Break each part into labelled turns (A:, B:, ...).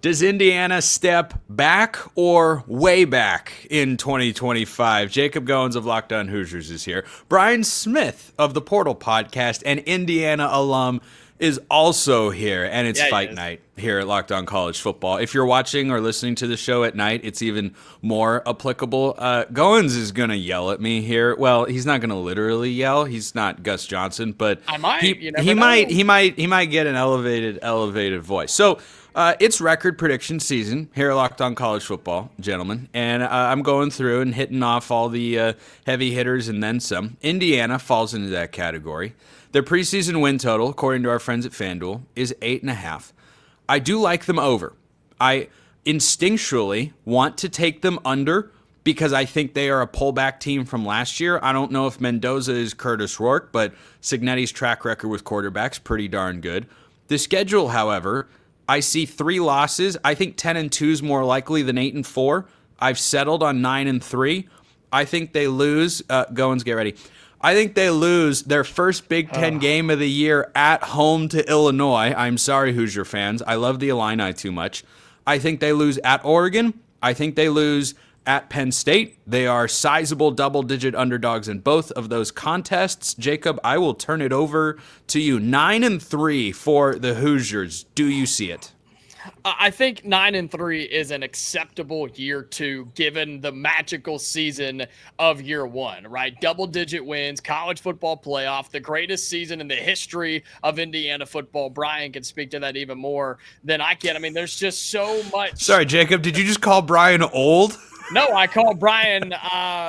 A: Does Indiana step back or way back in 2025? Jacob Goins of Locked On Hoosiers is here. Brian Smith of the Portal Podcast, an Indiana alum, is also here, and it's fight night here at Locked On College Football. If you're watching or listening to the show at night, it's even more applicable. Goins is going to yell at me here. Well, he's not going to literally yell. He's not Gus Johnson, but
B: I might.
A: He might get an elevated voice. So it's record prediction season here at Locked On College Football, gentlemen, and I'm going through and hitting off all the heavy hitters and then some. Indiana falls into that category. Their preseason win total, according to our friends at FanDuel, is 8.5. I do like them over. I instinctually want to take them under because I think they are a pullback team from last year. I don't know if Mendoza is Curtis Rourke, but Cignetti's track record with quarterbacks pretty darn good. The schedule, however, I see 3 losses. I think 10-2 is more likely than 8-4. I've settled on 9-3. I think they lose. Goins, get ready. I think they lose their first Big Ten game of the year at home to Illinois. I'm sorry, Hoosier fans. I love the Illini too much. I think they lose at Oregon. I think they lose at Penn State. They are sizable double-digit underdogs in both of those contests. Jacob, I will turn it over to you. 9-3 for the Hoosiers. Do you see it?
B: I think 9-3 is an acceptable year 2, given the magical season of year 1, right? Double-digit wins, college football playoff, the greatest season in the history of Indiana football. Brian can speak to that even more than I can. I mean, there's just so much.
A: Sorry, Jacob, did you just call Brian old?
B: No, I call Brian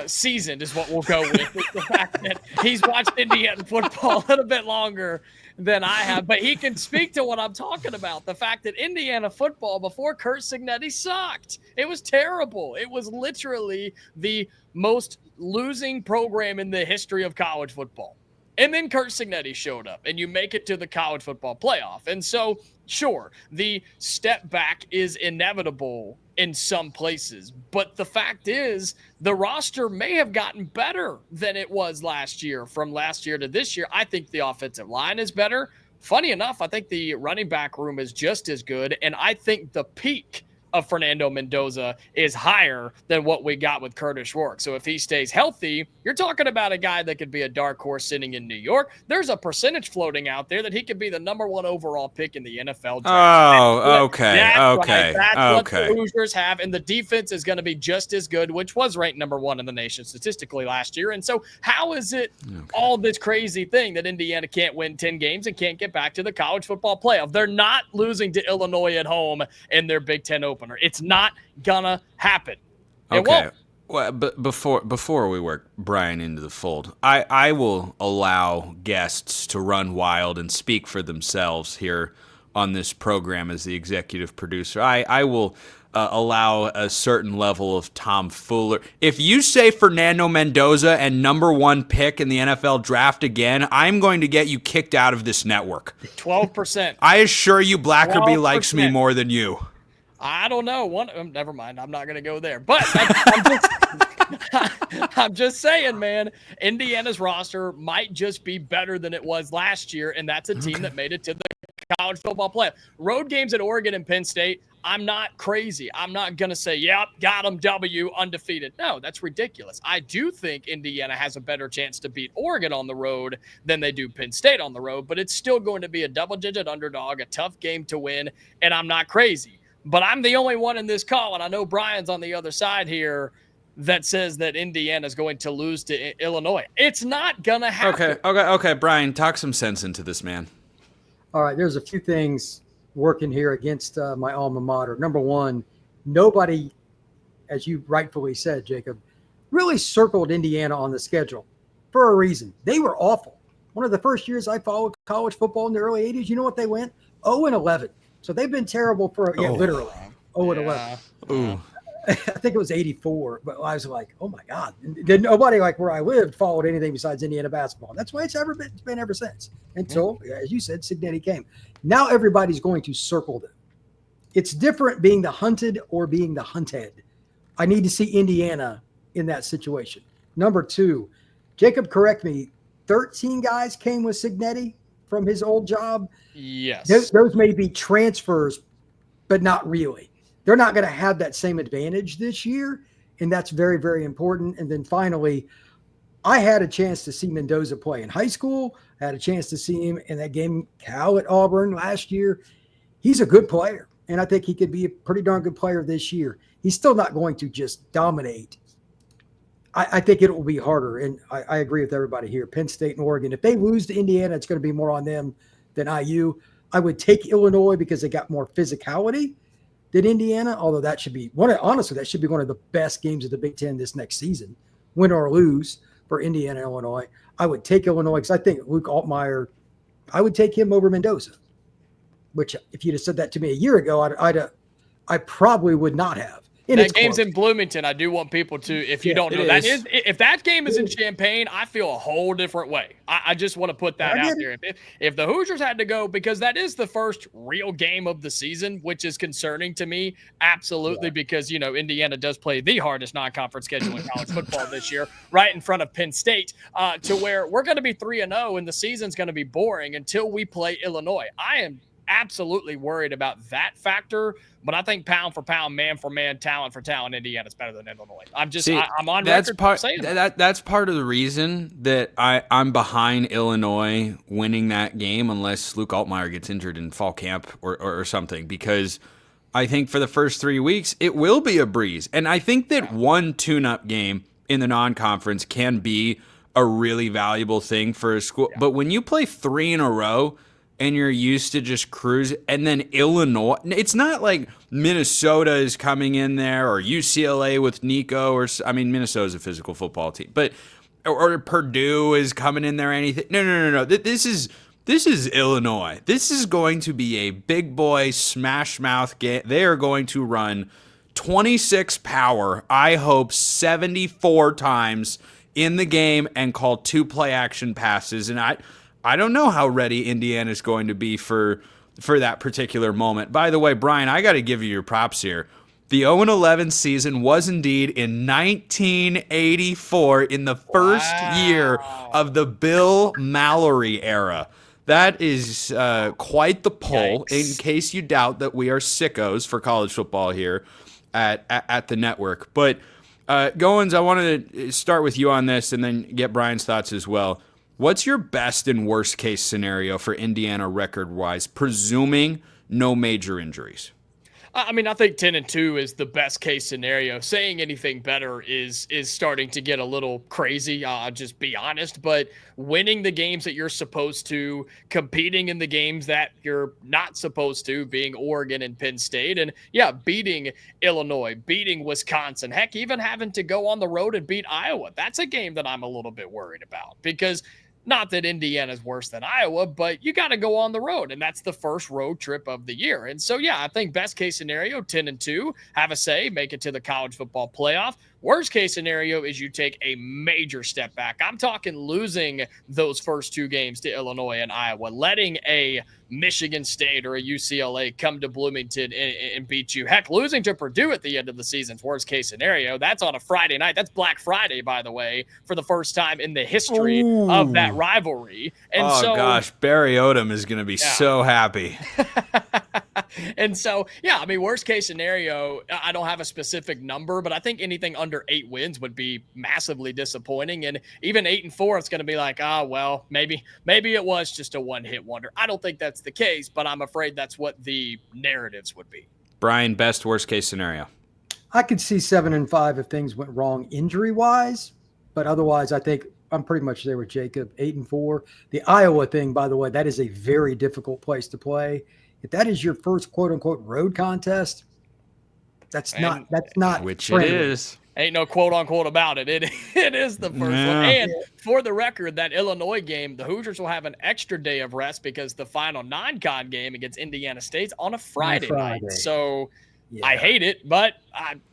B: seasoned is what we'll go with. The fact that he's watched Indiana football a little bit longer than I have, but he can speak to what I'm talking about. The fact that Indiana football before Curt Cignetti sucked. It was terrible. It was literally the most losing program in the history of college football. And then Curt Cignetti showed up, and you make it to the college football playoff. And so, sure, the step back is inevitable in some places. But the fact is, the roster may have gotten better than it was last year. From last year to this year, I think the offensive line is better. Funny enough, I think the running back room is just as good. And I think the peak of Fernando Mendoza is higher than what we got with Curtis Rourke. So if he stays healthy, you're talking about a guy that could be a dark horse sitting in New York. There's a percentage floating out there that he could be the number 1 overall pick in the NFL draft.
A: Oh, okay.
B: That's what the Hoosiers have, and the defense is going to be just as good, which was ranked number 1 in the nation statistically last year. And so how is it all this crazy thing that Indiana can't win 10 games and can't get back to the college football playoff? They're not losing to Illinois at home in their Big Ten opener. It's not gonna happen. It won't.
A: Well, but before we work Brian into the fold, I will allow guests to run wild and speak for themselves here on this program as the executive producer. I will allow a certain level of tomfoolery. If you say Fernando Mendoza and number 1 pick in the NFL draft again, I'm going to get you kicked out of this network.
B: 12%.
A: I assure you Blackerby 12%. Likes me more than you.
B: I don't know. Never mind. I'm not going to go there. But I'm just saying, man, Indiana's roster might just be better than it was last year, and that's a team that made it to the college football playoff. Road games at Oregon and Penn State, I'm not crazy. I'm not going to say, yep, got them, W, undefeated. No, that's ridiculous. I do think Indiana has a better chance to beat Oregon on the road than they do Penn State on the road, but it's still going to be a double-digit underdog, a tough game to win, and I'm not crazy. But I'm the only one in this call, and I know Brian's on the other side here, that says that Indiana's going to lose to Illinois. It's not going to happen.
A: Okay, Brian, talk some sense into this, man.
C: All right, there's a few things working here against my alma mater. Number one, nobody, as you rightfully said, Jacob, really circled Indiana on the schedule for a reason. They were awful. One of the first years I followed college football in the early 80s, you know what they went? 0-11. So they've been terrible for literally 0-11.
A: Ooh.
C: I think it was 84, but I was like, oh my God. Nobody like where I lived followed anything besides Indiana basketball. And that's why it's been ever since. Until, as you said, Cignetti came. Now everybody's going to circle them. It's different being the hunted or being the hunted. I need to see Indiana in that situation. Number two, Jacob, correct me, 13 guys came with Cignetti from his old job.
B: Yes.
C: Those may be transfers but not really. They're not going to have that same advantage this year, and that's very, very important. And then finally, I had a chance to see Mendoza play in high school. I had a chance to see him in that game, Cal at Auburn last year. He's a good player, and I think he could be a pretty darn good player this year. He's still not going to just dominate. I think it will be harder, and I agree with everybody here. Penn State and Oregon, if they lose to Indiana, it's going to be more on them than IU. I would take Illinois because they got more physicality than Indiana, although that should be one of the best games of the Big Ten this next season, win or lose for Indiana, Illinois. I would take Illinois because I think Luke Altmaier, I would take him over Mendoza, which if you'd have said that to me a year ago, I probably would not have. And
B: that game's in Bloomington. I do want people to, if you don't know, if that game is in Champaign, I feel a whole different way. I just want to put that out there. If the Hoosiers had to go, because that is the first real game of the season, which is concerning to me, absolutely, because, Indiana does play the hardest non-conference schedule in college football this year, right in front of Penn State, to where we're going to be 3-0 and the season's going to be boring until we play Illinois. I am absolutely worried about that factor, but I think pound for pound, man for man, talent for talent, Indiana's better than Illinois. I'm on record saying
A: that's part of the reason that I'm behind Illinois winning that game unless Luke Altmaier gets injured in fall camp or something, because I think for the first 3 weeks it will be a breeze, and I think that one tune-up game in the non-conference can be a really valuable thing for a school, but when you play 3 in a row and you're used to just cruising, and then Illinois, it's not like Minnesota is coming in there or UCLA with Nico, Minnesota's a physical football team, but or Purdue is coming in there or anything. No. This is Illinois. This is going to be a big boy smash mouth game. They are going to run 26 power, I hope 74 times in the game, and call 2 play action passes, and I don't know how ready Indiana is going to be for that particular moment. By the way, Brian, I got to give you your props here. The 0-11 season was indeed in 1984, in the first year of the Bill Mallory era. That is quite the pull. Yikes. In case you doubt that we are sickos for college football here at the network. But Goins, I wanted to start with you on this and then get Brian's thoughts as well. What's your best and worst case scenario for Indiana record-wise, presuming no major injuries?
B: I think 10-2 is the best case scenario. Saying anything better is starting to get a little crazy. I'll just be honest. But winning the games that you're supposed to, competing in the games that you're not supposed to, being Oregon and Penn State, and beating Illinois, beating Wisconsin, heck, even having to go on the road and beat Iowa. That's a game that I'm a little bit worried about, because not that Indiana's worse than Iowa, but you got to go on the road, and that's the first road trip of the year. And so, I think best case scenario, 10-2, have a say, make it to the college football playoff. Worst case scenario is you take a major step back. I'm talking losing those first 2 games to Illinois and Iowa, letting a Michigan State or a UCLA come to Bloomington and beat you. Heck, losing to Purdue at the end of the season's worst case scenario. That's on a Friday night. That's Black Friday, by the way, for the first time in the history of that rivalry. And
A: gosh, Barry Odom is going to be so happy.
B: And so, worst case scenario, I don't have a specific number, but I think anything under 8 wins would be massively disappointing. And even 8-4, it's going to be like, maybe it was just a one-hit wonder. I don't think that's the case, but I'm afraid that's what the narratives would be.
A: Brian, best worst case scenario?
C: I could see 7-5 if things went wrong injury-wise, but otherwise I think I'm pretty much there with Jacob. 8-4. The Iowa thing, by the way, that is a very difficult place to play. If that is your first quote unquote road contest, that's not
A: which
C: friendly.
A: It is.
B: Ain't no quote unquote about it. It is the first one. And for the record, that Illinois game, the Hoosiers will have an extra day of rest because the final non-con game against Indiana State's on a Friday night. So I hate it, but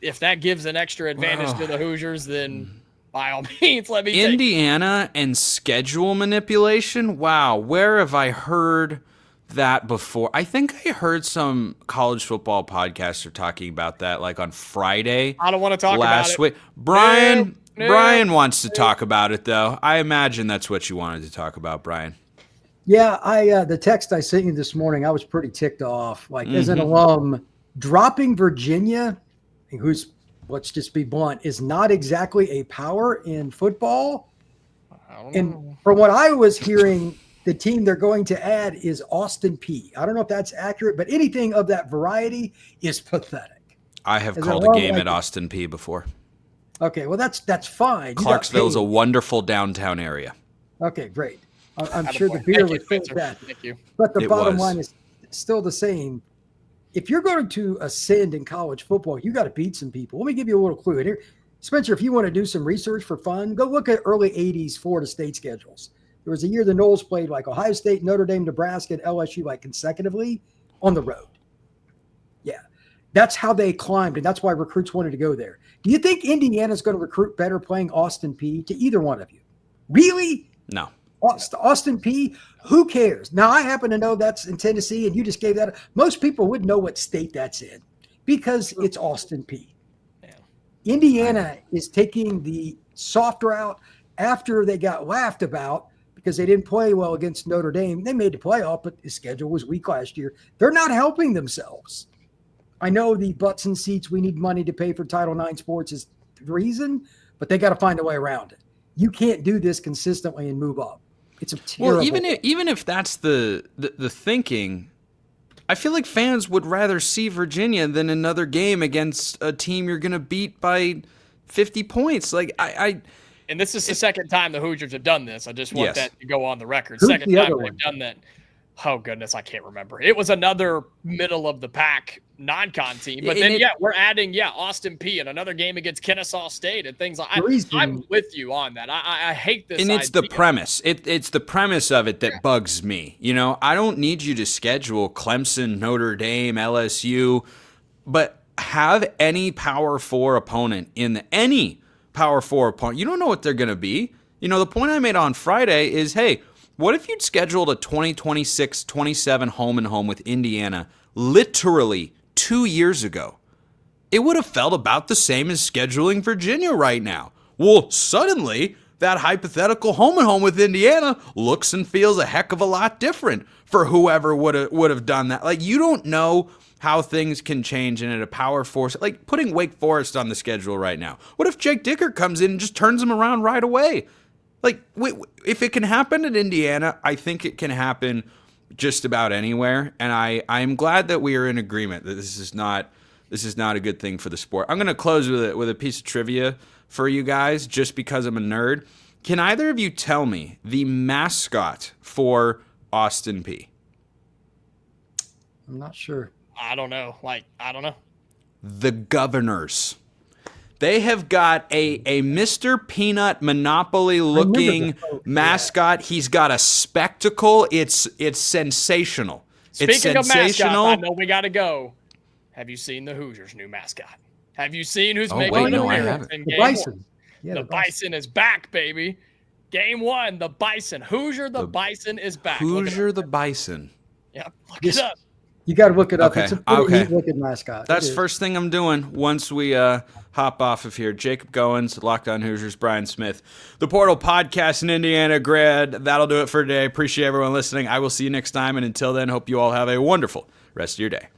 B: if that gives an extra advantage to the Hoosiers, then by all means, let me
A: Indiana and schedule manipulation. Wow, where have I heard that before? I think I heard some college football podcaster talking about that, like on Friday.
B: I don't want to talk
A: last
B: about it.
A: Week. Brian wants to talk about it, though. I imagine that's what you wanted to talk about, Brian.
C: Yeah, the text I sent you this morning, I was pretty ticked off. Like, as an alum, dropping Virginia, who's, let's just be blunt, is not exactly a power in football. And from what I was hearing, the team they're going to add is Austin Peay. I don't know if that's accurate, but anything of that variety is pathetic.
A: I have called a game at Austin Peay before.
C: Okay, well, that's fine.
A: Clarksville's a wonderful downtown area.
C: Okay, great. I'm sure the beer was full of that.
B: Thank you.
C: But the bottom line is still the same. If you're going to ascend in college football, you got to beat some people. Let me give you a little clue. Here, Spencer, if you want to do some research for fun, go look at early 80s Florida State schedules. There was a year the Noles played like Ohio State, Notre Dame, Nebraska, and LSU like consecutively on the road. Yeah, that's how they climbed, and that's why recruits wanted to go there. Do you think Indiana's going to recruit better playing Austin Peay to either one of you? Really?
A: No.
C: Austin Peay, who cares? Now, I happen to know that's in Tennessee, and you just gave that. Most people wouldn't know what state that's in because it's Austin Peay. Yeah. Indiana is taking the soft route after they got laughed about because they didn't play well against Notre Dame. They made the playoff, but the schedule was weak last year. They're not helping themselves. I know the butts and seats, we need money to pay for Title IX sports is the reason, but they got to find a way around it. You can't do this consistently and move up. It's a terrible.
A: Well, even if that's the thinking, I feel like fans would rather see Virginia than another game against a team you're going to beat by 50 points. Like
B: and this is the second time the Hoosiers have done this. I just want that to go on the record.
C: Who's
B: Second
C: the
B: time
C: other
B: they've
C: one?
B: done that. Oh, goodness, I can't remember. It was another middle-of-the-pack non-con team. But then, we're adding, Austin Peay and another game against Kennesaw State and things like that. I'm with you on that. I hate this
A: And it's the premise. It's the premise of it that bugs me. You know, I don't need you to schedule Clemson, Notre Dame, LSU, but have any Power 4 opponent any Power 4 opponent. You don't know what they're going to be. You know, the point I made on Friday is, hey, what if you'd scheduled a 2026-27 home-and-home with Indiana literally 2 years ago? It would have felt about the same as scheduling Virginia right now. Well, suddenly, that hypothetical home-and-home with Indiana looks and feels a heck of a lot different for whoever would have done that. Like, you don't know how things can change in a Power 4. Like, putting Wake Forest on the schedule right now. What if Jake Dicker comes in and just turns them around right away? Like, if it can happen at Indiana, I think it can happen just about anywhere. And I'm glad that we are in agreement that this is not a good thing for the sport. I'm going to close with a piece of trivia for you guys, just because I'm a nerd. Can either of you tell me the mascot for Austin Peay?
C: I'm not sure.
B: I don't know. I don't know.
A: The Governors. They have got a Mr. Peanut Monopoly looking mascot. Yeah. He's got a spectacle. It's sensational.
B: Speaking of mascots, I know we got to go. Have you seen the Hoosiers' new mascot? Have you seen who's making the appearance in game
C: Bison?
B: Yeah, the Bison is back, baby. Game 1, the Bison. Hoosier the Bison is back.
A: Hoosier the Bison.
B: Yep, look it up.
C: You got to look it up.
A: Okay.
C: It's a pretty neat looking mascot.
A: That's first thing I'm doing once we hop off of here. Jacob Goins, Locked On Hoosiers, Brian Smith, the Portal Podcast in Indiana grad. That'll do it for today. Appreciate everyone listening. I will see you next time. And until then, hope you all have a wonderful rest of your day.